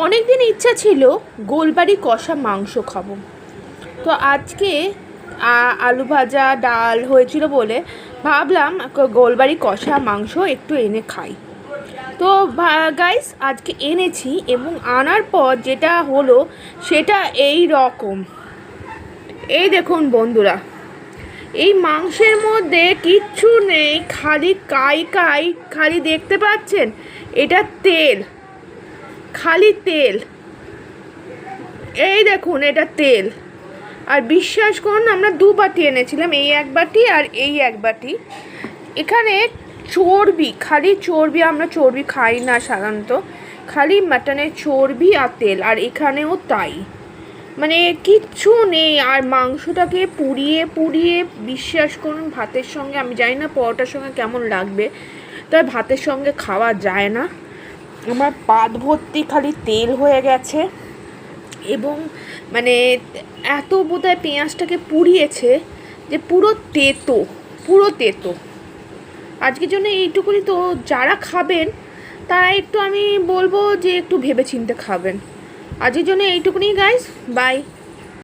অনেক দিন ইচ্ছা ছিল গোলবাড়ি কষা মাংস খাবো। তো আজকে আলু ভাজা ডাল হয়েছিল বলে ভাবলাম গোলবাড়ি কষা মাংস একটু এনে খাই। তো গাইস আজকে এনেছি এবং আনার পর যেটা হলো সেটা এই রকম। এই দেখুন বন্ধুরা, এই মাংসের মধ্যে কিচ্ছু নেই, খালি কাই কাই, খালি দেখতে পাচ্ছেন এটা তেল, খালি তেল। এই দেখুন এটা তেল। আর বিশ্বাস করুন আমরা দু বাটি এনেছিলাম, এই এক বাটি আর এই এক বাটি। এখানে চর্বি, খালি চর্বি, আমরা চর্বি খাই না সাধারণত, খালি মাটনের চর্বি আর তেল, আর এখানেও তাই, মানে কিচ্ছু নেই। আর মাংসটাকে পুড়িয়ে পুড়িয়ে বিশ্বাস করুন ভাতের সঙ্গে, আমি জানি না পরোটার সঙ্গে কেমন লাগবে, তবে ভাতের সঙ্গে খাওয়া যায় না। আমার পাত ভর্তি খালি তেল হয়ে গেছে এবং মানে এত বোধহয় পেঁয়াজটাকে পুড়িয়েছে যে পুরো তেতো, পুরো তেতো। আজকের জন্য এইটুকুনি। তো যারা খাবেন তারা একটু, আমি বলবো যে একটু ভেবেচিন্তে খাবেন। আজকের জন্য এইটুকুনি গাইস, বাই।